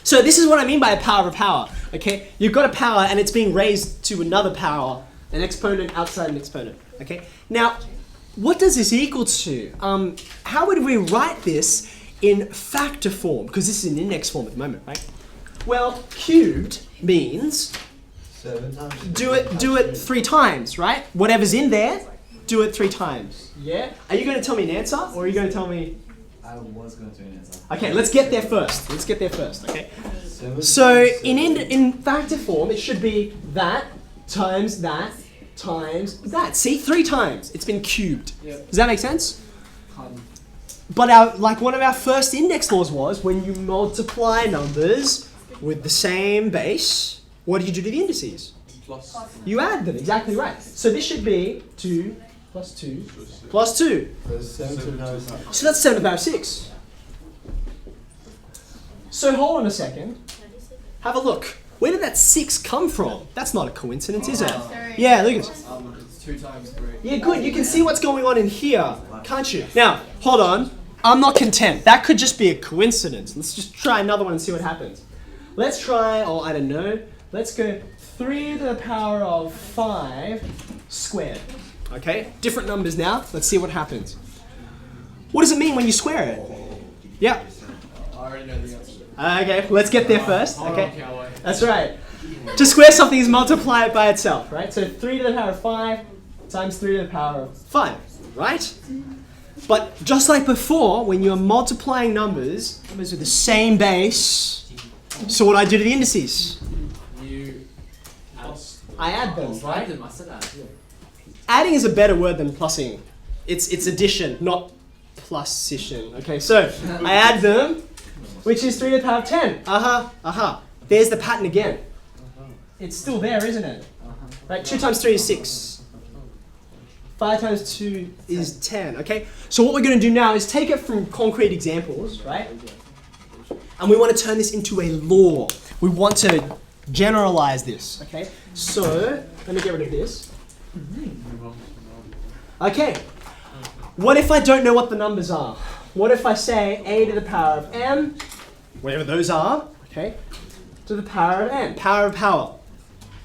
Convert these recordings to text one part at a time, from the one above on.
So this is what I mean by a power of a power. Okay, you've got a power and it's being raised to another power, an exponent outside an exponent. Okay, now what does this equal to? How would we write this in factor form? Because this is in index form at the moment, right? Well, cubed means 7 times. do it 3 times, right? Whatever's in there, do it 3 times. Yeah? Are you going to tell me an answer or are you going to tell me? I was going to answer. Okay, let's get there first. Okay? So in factor form, it should be that times that times that. See, 3 times. It's been cubed. Yep. Does that make sense? But one of our first index laws was when you multiply numbers with the same base, what do you do to the indices? Plus. You add them, exactly right. So this should be 2 plus 2 plus 2. So that's 7 to the power of 6. So hold on a second. Have a look. Where did that 6 come from? That's not a coincidence, is it? Yeah, look at this. It's 2 times 3. Yeah, good. You can see what's going on in here, can't you? Now, hold on. I'm not content. That could just be a coincidence. Let's just try another one and see what happens. Let's try, I don't know. Let's go 3 to the power of 5 squared. Okay, different numbers now. Let's see what happens. What does it mean when you square it? Yeah. I already know the answer. Okay, let's get there first. Okay, that's right. To square something is multiply it by itself, right? So 3 to the power of 5 times 3 to the power of 5, right? But just like before, when you're multiplying numbers with the same base, so what do I do to the indices? I add them, right? I said that. Yeah. Adding is a better word than plussing. It's addition, not plusition. Okay, so I add them, which is 3 to the power of 10. There's the pattern again. It's still there, isn't it? Right, 2 times 3 is 6. 5 times 2 is 10, okay? So what we're going to do now is take it from concrete examples, right? And we want to turn this into a law. We want to generalize this, okay? So, let me get rid of this. Okay, what if I don't know what the numbers are? What if I say a to the power of m, whatever those are, okay, to the power of n, power of power.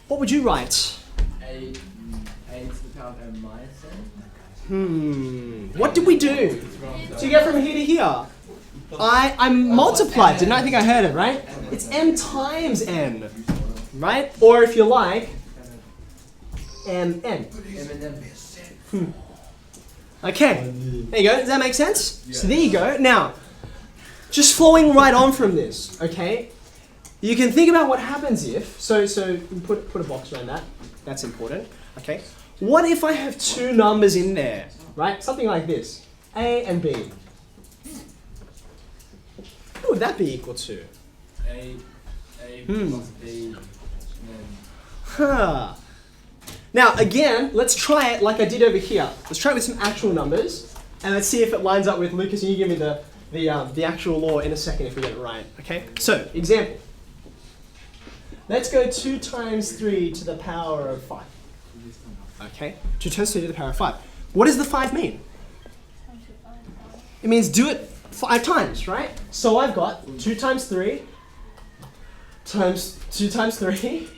What would you write? A to the power of m minus n. What did we do to get from here to here? I multiplied, didn't I? I think I heard it, right? It's m times n, right? Or if you like, mn. Okay, there you go. Does that make sense? Yeah. So there you go. Now, just flowing right on from this, okay? You can think about what happens if, so you put a box around that. That's important, okay? What if I have 2 numbers in there, right? Something like this, A and B. What would that be equal to? A plus B, and then... Huh. Now, again, let's try it like I did over here. Let's try it with some actual numbers, and let's see if it lines up with Lucas. And you give me the actual law in a second if we get it right. Okay. So, example. Let's go 2 times 3 to the power of 5. Okay. 2 times 3 to the power of 5. What does the 5 mean? It means do it 5 times, right? So I've got 2 times 3 times 2 times 3.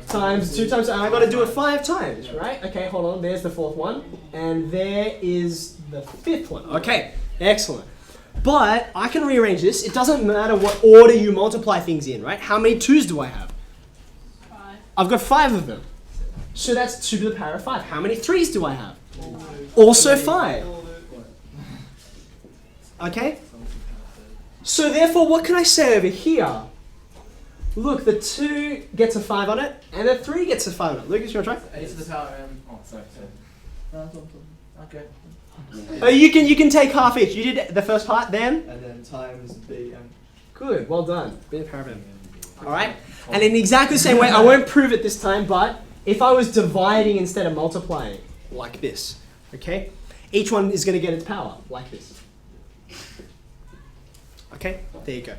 Times 2 times, and I got to do it 5 times, right? Okay, hold on. There's the 4th one, and there is the 5th one. Okay, excellent. But I can rearrange this. It doesn't matter what order you multiply things in, right? How many 2's do I have? 5. I've got 5 of them. So that's 2 to the power of 5. How many 3's do I have? Also 5. Okay? So therefore, what can I say over here? Look, the 2 gets a 5 on it, and the 3 gets a 5 on it. Lucas, you want to try? A to the power of m... Oh, sorry. Okay. Oh, you can take half each. You did the first part, then? And then times b and... Good, well done. Be a power of m. Alright? And in exactly the same way, I won't prove it this time, but if I was dividing instead of multiplying, like this, okay? Each one is going to get its power, like this. Okay? There you go.